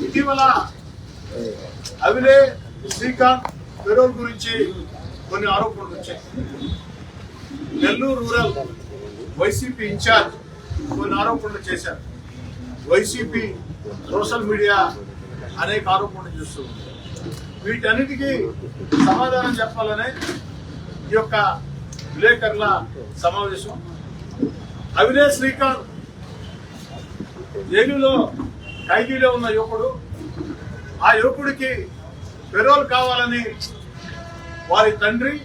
ఇటీవల అవిలే శ్రీకాంత్ పెరోల్ గురించి కొన్ని ఆరోపణలు వచ్చాయి. నెల్లూరు రూరల్ వైసీపీ ఇన్ఛార్జ్ కొన్ని ఆరోపణలు చేశారు. వైసీపీ సోషల్ మీడియా అనేక ఆరోపణలు చేస్తుంది. వీటన్నిటికీ సమాధానం చెప్పాలనే ఈ యొక్క విలేకరుల సమావేశం. అవిలే శ్రీకాంత్ జైలులో ఖైదీలో ఉన్న యువకుడు. ఆ యువకుడికి పెరోల్ కావాలని వారి తండ్రి,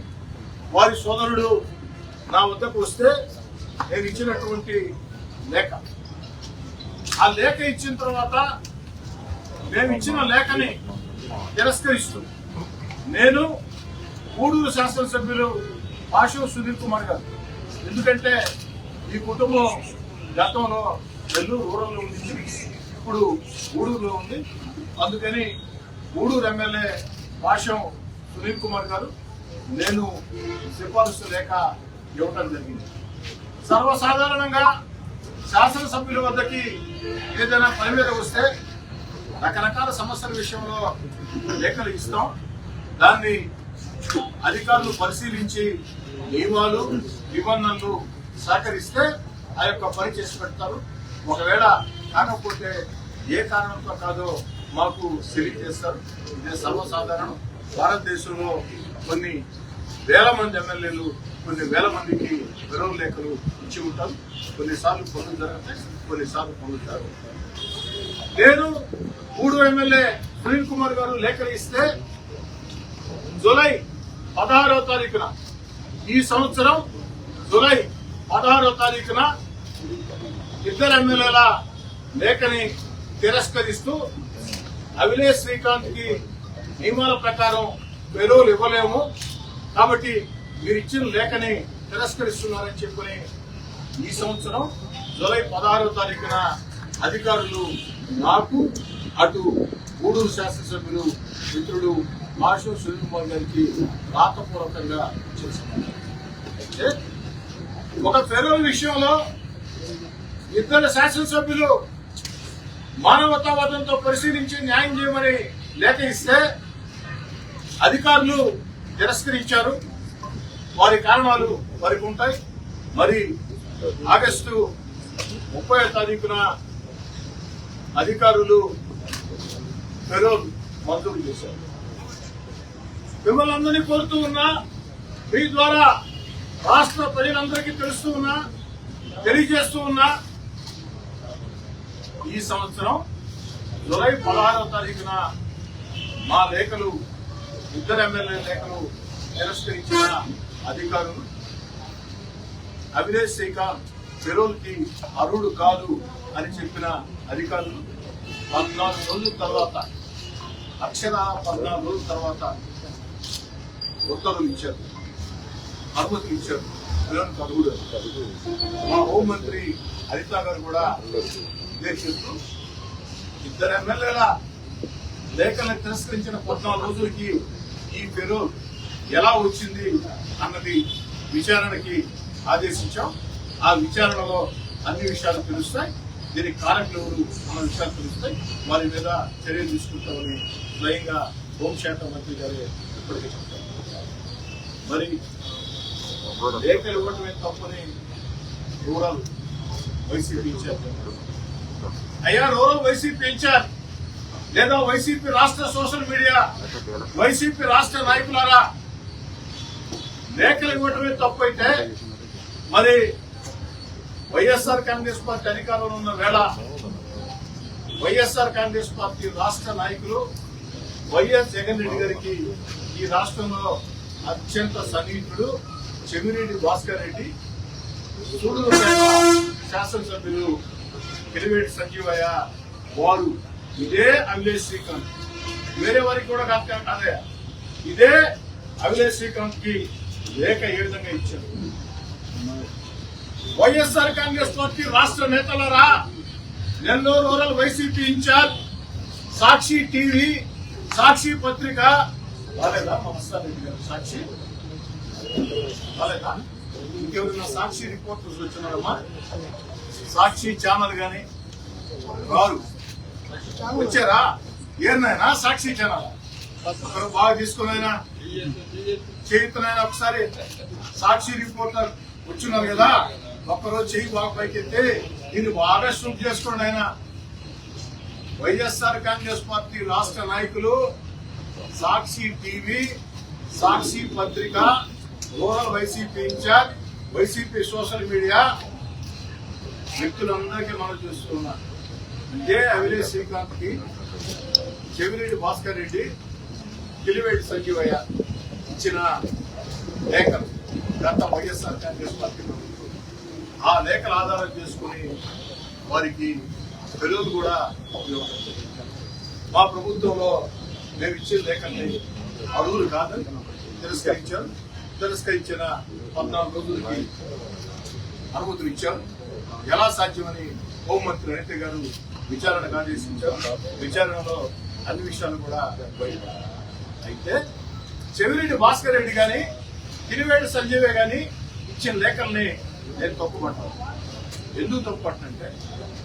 వారి సోదరుడు నా వద్దకు వస్తే నేను ఇచ్చినటువంటి లేఖ. ఆ లేఖ ఇచ్చిన తర్వాత మేము ఇచ్చిన లేఖని తిరస్కరిస్తూ నేను గూడూరు శాసనసభ్యులు పాషం సునీల్ కుమార్ గారు, ఎందుకంటే ఈ కుటుంబం గతంలో నెల్లూరు రూరల్లో ఉంది, ఇప్పుడు గూడూరులో ఉంది. అందుకని గూడూరు ఎమ్మెల్యే పాషం సునీల్ కుమార్ గారు నేను సిఫారసు లేఖ ఇవ్వటం జరిగింది. సర్వసాధారణంగా శాసనసభ్యుల వద్దకి ఏదైనా పని మీద వస్తే రకరకాల సమస్యల విషయంలో లేఖలు ఇస్తాం. దాన్ని అధికారులు పరిశీలించి నియమాలు నిబంధనలు సహకరిస్తే ఆ యొక్క పని చేసి పెడతారు. ఒకవేళ కాకపోతే ఏ కారణంతో కాదో మాకు తెలియజేస్తారు. ఇదే సర్వసాధారణం. భారతదేశంలో కొన్ని వేల మంది ఎమ్మెల్యేలు కొన్ని వేల మందికి పెరోల్ లేఖలు ఇచ్చి ఉంటారు. కొన్నిసార్లు పనులు జరుగుతాయి, కొన్నిసార్లు పనులు జరుగుతాయి. నేను గూడూరు ఎమ్మెల్యే సునీల్ కుమార్ గారు లేఖలు ఇస్తే జూలై 16వ తారీఖున ఈ సంవత్సరం జూలై 16వ తారీఖున ఇద్దరు ఎమ్మెల్యేల లేఖని తిరస్కరిస్తూ అవిలే శ్రీకాంత్ కి నియమాల ప్రకారం పెరోల్ ఇవ్వలేము కాబట్టి మీరు ఇచ్చిన లేఖని తిరస్కరిస్తున్నారని చెప్పుకుని ఈ సంవత్సరం జూలై 16వ తారీఖున అధికారులు నాకు అటు గూడూరు శాసనసభ్యులు మిత్రుడు పాషం సునీల్ కుమార్ గారికి రాతపూర్వకంగా చేస్తున్నారు. అయితే ఒక పెరోల్ విషయంలో ఇద్దరు శాసనసభ్యులు మానవతావాదంతో పరిశీలించి న్యాయం చేయమని లేఖ ఇస్తే అధికారులు తిరస్కరించారు. వారి కారణాలు వారికి ఉంటాయి. మరి ఆగస్టు 30వ తారీఖున అధికారులు పెరోల్ మంజూరు చేశారు. మిమ్మల్ని అందరినీ కోరుతూ ఉన్నా, మీ ద్వారా రాష్ట్ర ప్రజలందరికీ తెలుస్తూ ఉన్నా, తెలియజేస్తూ ఉన్నా, ఈ సంవత్సరం జూలై 16వ తారీఖున మా లేఖలు ఇద్దరు ఎమ్మెల్యే లేఖలు తిరస్కరించిన అధికారులు అవిలే శ్రీకాంత్ పెరోల్ కి అర్హుడు కాదు అని చెప్పిన అధికారులు 14 రోజుల తర్వాత అక్షరాల 14 రోజుల తర్వాత ఉత్తర్వులు ఇచ్చారు, అనుమతులు ఇచ్చారు. పెరోల్కి అర్హుడు. మా హోంమంత్రి హరిత గారు కూడా ఇదే చెప్తూ ఇద్దరు ఎమ్మెల్యేల లేఖలను తిరస్కరించిన 14 రోజులకి ఈ పెరోల్ ఎలా వచ్చింది అన్నది విచారణకి ఆదేశించాం. ఆ విచారణలో అన్ని విషయాలు తెలుస్తాయి. దీనికి కారకులు ఎవరు అన్న విషయాలు తెలుస్తాయి. వారి మీద చర్యలు తీసుకుంటామని స్వయంగా హోంశాఖ మంత్రి గారే ఇప్పటికే చెప్తారు. మరి లేఖలు ఇవ్వటమే తప్పని రూరల్ వైసీపీ ఇన్ఛార్జ్ అయ్యా, రూరల్ వైసీపీ ఇన్ఛార్జ్ లేదా వైసీపీ రాష్ట్ర సోషల్ మీడియా, వైసీపీ రాష్ట్ర నాయకులారా, లేఖలు ఇవ్వటమే తప్పు అయితే మరి వైఎస్ఆర్ కాంగ్రెస్ పార్టీ అధికారంలో ఉన్న వేళ వైఎస్ఆర్ కాంగ్రెస్ పార్టీ రాష్ట్ర నాయకులు వైఎస్ జగన్ రెడ్డి గారికి ఈ రాష్ట్రంలో అత్యంత సన్నిహితుడు చెమిరెడ్డి భాస్కర్ రెడ్డి, సూళ్లూరుపేట శాసనసభ్యులు కిలివేటి సంజీవయ్య, వారు ఇదే అవిలే శ్రీకాంత్, వేరే వారికి కూడా కాదే, ఇదే అవిలే శ్రీకాంత్ కి లేఖ ఏ విధంగా ఇచ్చారు. వైఎస్ఆర్ కాంగ్రెస్ పార్టీ రాష్ట్ర నేతలరా, నెల్లూరు రూరల్ వైసీపీ ఇన్ఛార్జ్, సాక్షి టీవీ, సాక్షి పత్రిక రాలేదా? మమస్తా రెడ్డి గారు సాక్షి రాలేదా? ఇంకెవరైనా సాక్షి రిపోర్టర్స్ వచ్చినారమ్మా? సాక్షి ఛానల్ గాని వారు వచ్చారా? ఏనాయనా సాక్షి ఛానల్ ఒకరు బాగా తీసుకున్నాయినా చేయుతున్నాయన ఒకసారి సాక్షి రిపోర్టర్ వచ్చినారు కదా ఒక్కరోజు చెయ్యి బాగా పైకెత్తే దీన్ని బాగా షూట్ చేసుకోండి ఆయన. వైఎస్ఆర్ కాంగ్రెస్ పార్టీ రాష్ట్ర నాయకులు, సాక్షి టీవీ, సాక్షి పత్రిక, rural YCP incharge, YCP social media వ్యక్తులందరికీ మనం చూస్తున్నాం. ఇదే అవినేష్ శ్రీకాంత్ కి, చెవిరెడ్డి భాస్కర్ రెడ్డి, కిలివేటి సంజీవయ్య ఇచ్చిన లేఖలు గత వైఎస్ఆర్ కాంగ్రెస్ పార్టీ ఆ లేఖల ఆధారం చేసుకుని వారికి తెలుగులు కూడా ఉపయోగపడుతుంది. మా ప్రభుత్వంలో మేము ఇచ్చిన లేఖల్ని అడుగులు కాదని తిరస్కరించారు. తిరస్కరించిన 14 రోజులకి అనుమతులు ఇచ్చారు. ఎలా సాధ్యమని హోంమంత్రి అనిత గారు విచారణకు ఆదేశించారు. విచారణలో అన్ని విషయాలు కూడా బయటపడ్డాయి. అయితే చెవిరెడ్డి భాస్కర్ రెడ్డి గాని, కిలివేటి సంజీవే గాని ఇచ్చిన లేఖల్ని నేను తప్పుపట్టాను. ఎందుకు తప్పుపట్టనంటే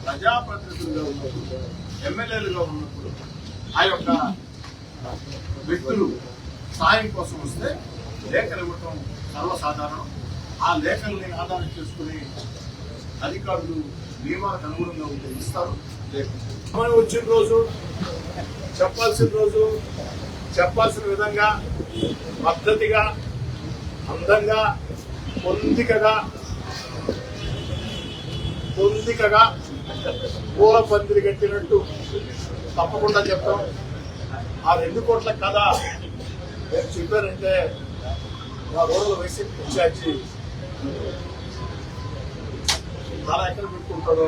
ప్రజాప్రతినిధులుగా ఉన్నప్పుడు, ఎమ్మెల్యేలుగా ఉన్నప్పుడు ఆ యొక్క వ్యక్తులు సాయం కోసం వస్తే లేఖలు ఇవ్వటం సర్వసాధారణం. ఆ లేఖల్ని ఆధారం చేసుకుని అధికారులు నియమాలకు అనుగుణంగా ఉంటే ఇస్తారు. మనం వచ్చిన రోజు చెప్పాల్సిన విధంగా పద్ధతిగా, అందంగా, పొందికగా పూల పందిరి కట్టినట్టు తప్పకుండా చెప్తాం. ఆ 2 కోట్ల కథ నేను చెప్పానంటే మా రూరల్ వైసీపీ ఇన్ఛార్జి చాలా ఎక్కడ పెట్టుకుంటాడో